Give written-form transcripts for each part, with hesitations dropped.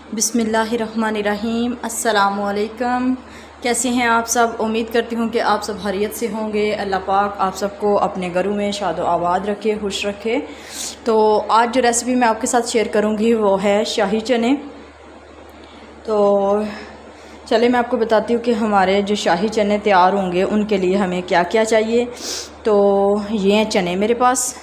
बिस्मिल्लाहिर्रहमानिर्रहीम। अस्सलामुअलैकुम। कैसे हैं आप सब? उम्मीद करती हूँ कि आप सब खैरियत से होंगे। अल्लाह पाक आप सबको अपने घरों में शादो आबाद रखे, खुश रखे। तो आज जो रेसिपी मैं आपके साथ शेयर करूँगी वो है शाही चने। तो चले मैं आपको बताती हूँ कि हमारे जो शाही चने तैयार होंगे उनके लिए हमें क्या क्या चाहिए। तो ये हैं चने मेरे पास।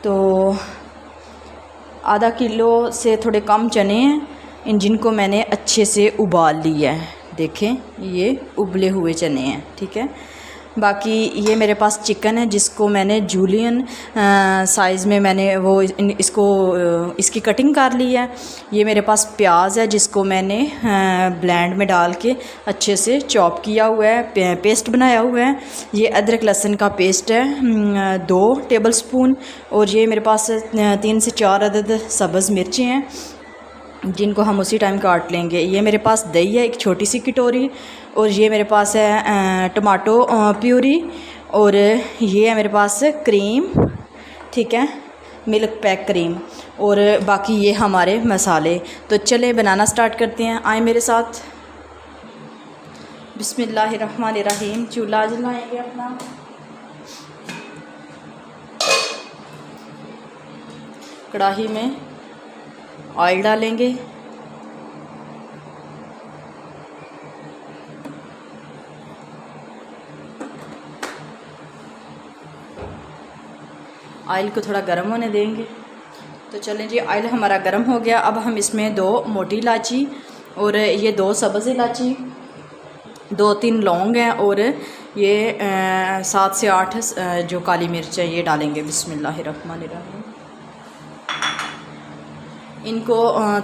तो आधा किलो से थोड़े कम चने हैं, जिनको मैंने अच्छे से उबाल लिया है। देखें, ये उबले हुए चने हैं, ठीक है। बाकी ये मेरे पास चिकन है जिसको मैंने जूलियन साइज़ में मैंने इसकी कटिंग कर ली है। ये मेरे पास प्याज है जिसको मैंने ब्लेंड में डाल के अच्छे से चॉप किया हुआ है, पेस्ट बनाया हुआ है। ये अदरक लहसुन का पेस्ट है 2 टेबलस्पून। और ये मेरे पास 3 से 4 अदद सब्ज़ मिर्ची हैं जिनको हम उसी टाइम काट लेंगे। ये मेरे पास दही है, एक छोटी सी कटोरी। और ये मेरे पास है टमाटो प्यूरी। और ये है मेरे पास क्रीम, ठीक है, मिल्क पैक क्रीम। और बाकी ये हमारे मसाले। तो चले बनाना स्टार्ट करते हैं, आए मेरे साथ। बिस्मिल्लाहिर्रहमानिर्रहीम। चूल्हा जलाएंगे अपना। कढ़ाई में ऑयल डालेंगे। ऑयल को थोड़ा गर्म होने देंगे। तो चलें जी, ऑयल हमारा गर्म हो गया। अब हम इसमें 2 मोटी इलायची और ये 2 सब्ज़ इलायची, 2-3 लौंग हैं और ये 7 से 8 जो काली मिर्च है ये डालेंगे। बिस्मिल्लाहिर्रहमानिर्रहीम। इनको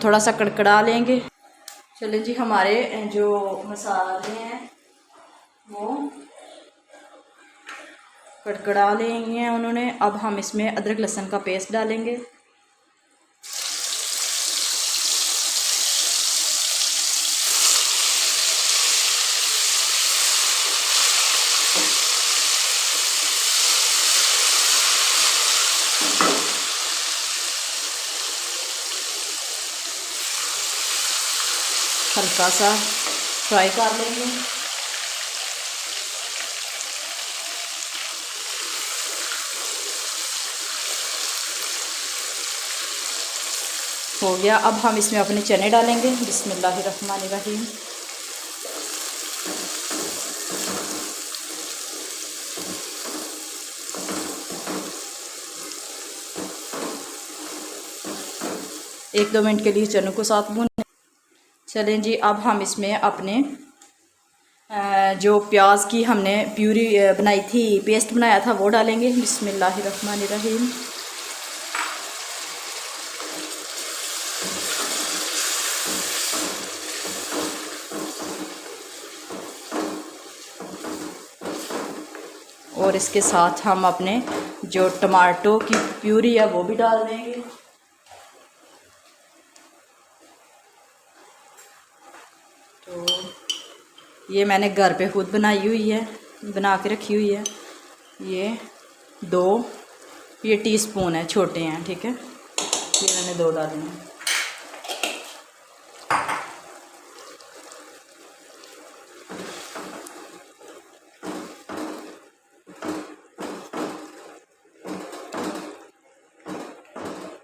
थोड़ा सा कड़कड़ा लेंगे। चलें जी, हमारे जो मसाले हैं वो कड़कड़ा लेंगे हैं उन्होंने। अब हम इसमें अदरक लहसुन का पेस्ट डालेंगे। हल्का सा फ्राई कर लेंगे। हो गया। अब हम इसमें अपने चने डालेंगे। बिस्मिल्लाहिर्रहमानिर्रहीम। एक 2 मिनट के लिए चनों को साथ भून। चलें जी, अब हम इसमें अपने जो प्याज की हमने प्यूरी बनाई थी, पेस्ट बनाया था, वो डालेंगे। बिस्मिल्लाहिर्रहमानिर्रहीम। और इसके साथ हम अपने जो टमाटो की प्यूरी है वो भी डाल देंगे। तो ये मैंने घर पे खुद बनाई हुई है, बना के रखी हुई है। ये 2 टीस्पून है, छोटे हैं, ठीक है। ये मैंने 2 डाले हैं।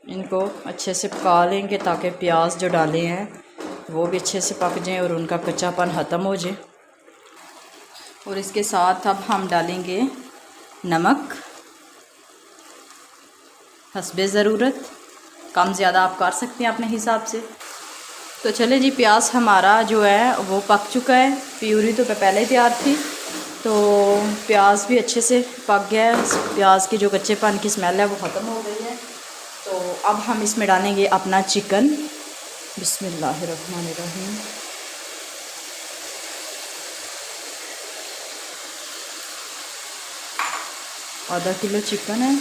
इनको अच्छे से पका लेंगे ताकि प्याज जो डाले हैं वो भी अच्छे से पक जाएं और उनका कच्चापन ख़त्म हो जाए। और इसके साथ अब हम डालेंगे नमक हस्बे ज़रूरत। कम ज़्यादा आप कर सकते हैं अपने हिसाब से। तो चले जी, प्याज हमारा जो है वो पक चुका है। प्यूरी तो पहले ही तैयार थी, तो प्याज भी अच्छे से पक गया है। प्याज की जो कच्चेपन की स्मेल है वो ख़त्म हो गई है। तो अब हम इसमें डालेंगे अपना चिकन। बिस्मिल्लाहिर्रहमानिर्रहीम। आधा किलो चिकन है।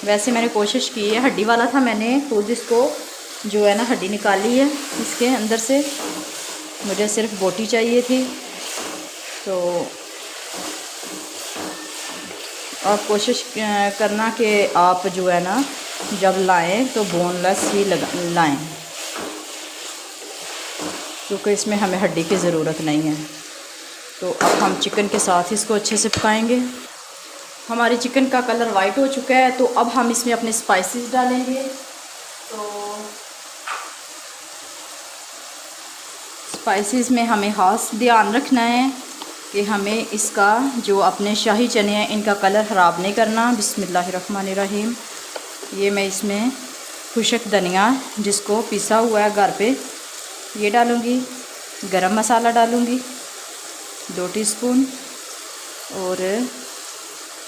वैसे मैंने कोशिश की है, हड्डी वाला था, मैंने खुद इसको जो है ना हड्डी निकाली है इसके अंदर से। मुझे सिर्फ बोटी चाहिए थी। तो और कोशिश करना कि आप जो है ना जब लाएं तो बोनलेस ही लाएं, क्योंकि इसमें हमें हड्डी की ज़रूरत नहीं है। तो अब हम चिकन के साथ इसको अच्छे से पकाएंगे। हमारी चिकन का कलर वाइट हो चुका है, तो अब हम इसमें अपने स्पाइसेस डालेंगे। तो स्पाइसेस में हमें ख़ास ध्यान रखना है कि हमें इसका जो अपने शाही चने हैं इनका कलर ख़राब नहीं करना। बिस्मिल्लाहिर्रहमानिर्रहीम। ये मैं इसमें खुशक धनिया जिसको पिसा हुआ है घर पे ये डालूँगी। गरम मसाला डालूँगी 2 टीस्पून और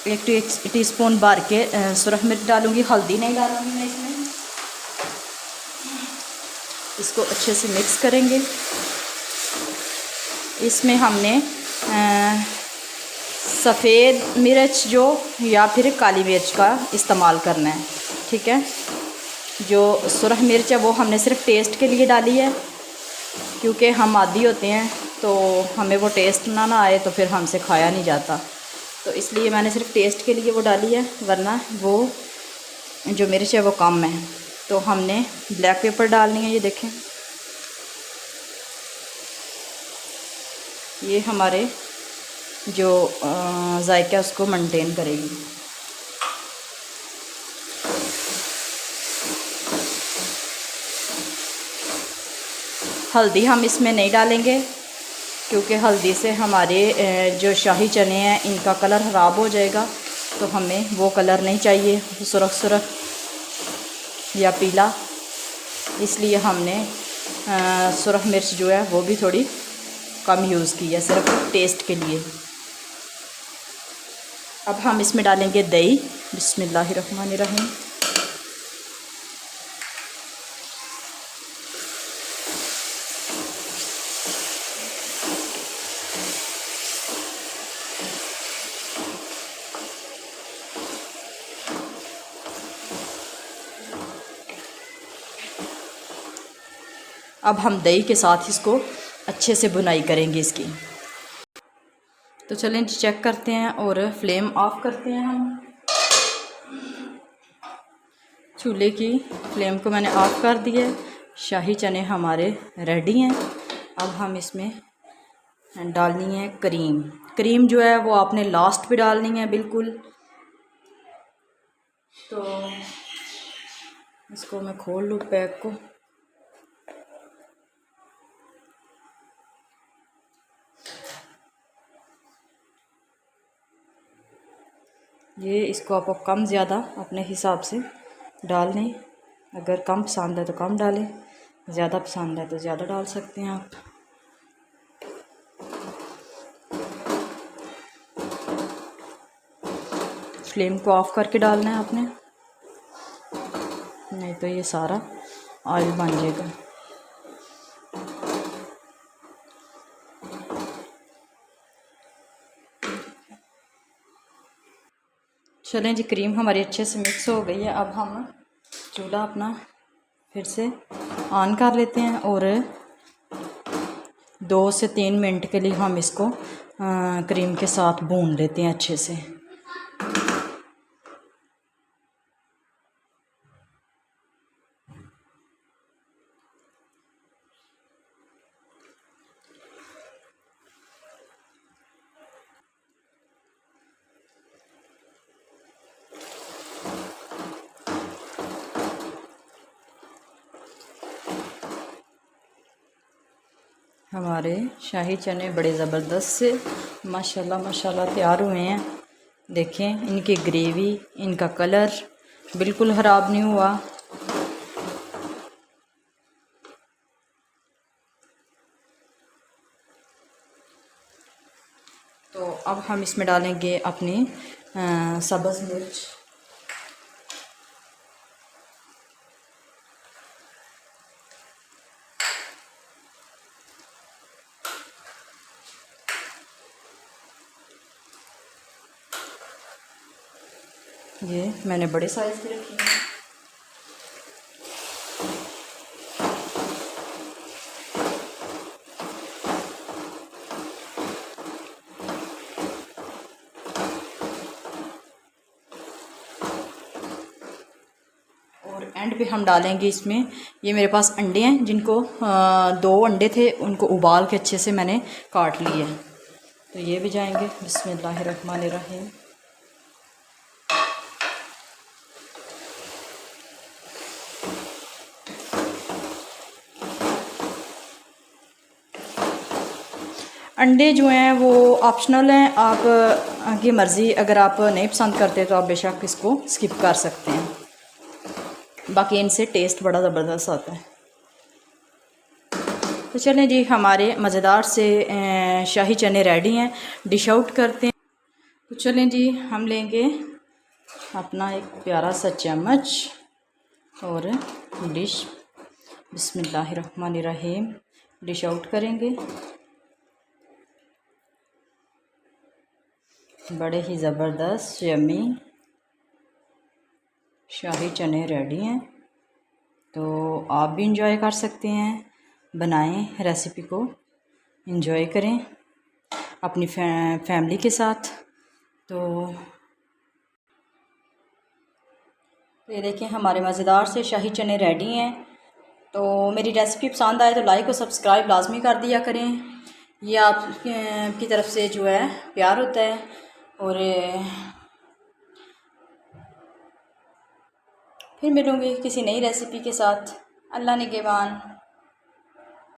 1 टीस्पून भर के सुरख मिर्च डालूँगी। हल्दी नहीं डालूँगी मैं इसमें। इसको अच्छे से मिक्स करेंगे। इसमें हमने सफ़ेद मिर्च जो या फिर काली मिर्च का इस्तेमाल करना है, ठीक है। जो सुरख मिर्च है वो हमने सिर्फ टेस्ट के लिए डाली है, क्योंकि हम आदी होते हैं तो हमें वो टेस्ट ना आए तो फिर हमसे खाया नहीं जाता, तो इसलिए मैंने सिर्फ टेस्ट के लिए वो डाली है, वरना वो जो मिर्च है वो कम है। तो हमने ब्लैक पेपर डालनी है। ये देखें, ये हमारे जो जायका उसको मेंटेन करेगी। हल्दी हम इसमें नहीं डालेंगे, क्योंकि हल्दी से हमारे जो शाही चने हैं इनका कलर ख़राब हो जाएगा, तो हमें वो कलर नहीं चाहिए सुरख सुरख या पीला। इसलिए हमने सुरख मिर्च जो है वो भी थोड़ी कम यूज़ की है, सिर्फ टेस्ट के लिए। अब हम इसमें डालेंगे दही। बिस्मिल्लाहिर्रहमानिर्रहीम। अब हम दही के साथ इसको अच्छे से भुनाई करेंगे इसकी। तो चलें चेक करते हैं और फ्लेम ऑफ करते हैं। हम चूल्हे की फ्लेम को मैंने ऑफ़ कर दिया। शाही चने हमारे रेडी हैं। अब हम इसमें डालनी है क्रीम। क्रीम जो है वो आपने लास्ट पे डालनी है बिल्कुल। तो इसको मैं खोल लूँ पैक को। ये इसको आप कम ज़्यादा अपने हिसाब से डाल लें। अगर कम पसंद है तो कम डालें, ज़्यादा पसंद है तो ज़्यादा डाल सकते हैं आप। फ्लेम को ऑफ़ करके डालना है आपने, नहीं तो ये सारा ऑयल बन जाएगा। चलें जी, क्रीम हमारी अच्छे से मिक्स हो गई है। अब हम चूल्हा अपना फिर से ऑन कर लेते हैं और 2 से 3 मिनट के लिए हम इसको क्रीम के साथ भून लेते हैं अच्छे से। हमारे शाही चने बड़े ज़बरदस्त से माशाल्लाह माशाल्लाह तैयार हुए हैं। देखें इनकी ग्रेवी, इनका कलर बिल्कुल ख़राब नहीं हुआ। तो अब हम इसमें डालेंगे अपनी सब्ज़ मिर्च। ये मैंने बड़े साइज़ की रखी है। एंड पे हम डालेंगे इसमें, ये मेरे पास अंडे हैं जिनको 2 अंडे थे, उनको उबाल के अच्छे से मैंने काट लिए, तो ये भी जाएंगे। बिस्मिल्लाहिर्रहमानिर्रहीम। अंडे जो हैं वो ऑप्शनल हैं, आप की मर्ज़ी, अगर आप नहीं पसंद करते तो आप बेशक इसको स्किप कर सकते हैं, बाकी इनसे टेस्ट बड़ा ज़बरदस्त आता है। तो चलें जी, हमारे मज़ेदार से शाही चने रेडी हैं, डिश आउट करते हैं। तो चलें जी, हम लेंगे अपना एक प्यारा सा चम्मच और डिश, बिस्मिल्लाहिर्रहमानिर्रहीम, डिश आउट करेंगे। बड़े ही ज़बरदस्त यम्मी शाही चने रेडी हैं, तो आप भी इंजॉय कर सकते हैं, बनाएं, रेसिपी को इंजॉय करें अपनी फैमिली के साथ। तो ये देखें, हमारे मज़ेदार से शाही चने रेडी हैं। तो मेरी रेसिपी पसंद आए तो लाइक और सब्सक्राइब लाजमी कर दिया करें, ये आप की तरफ से जो है प्यार होता है। और फिर मिलूँगी किसी नई रेसिपी के साथ। अल्लाह निगहबान।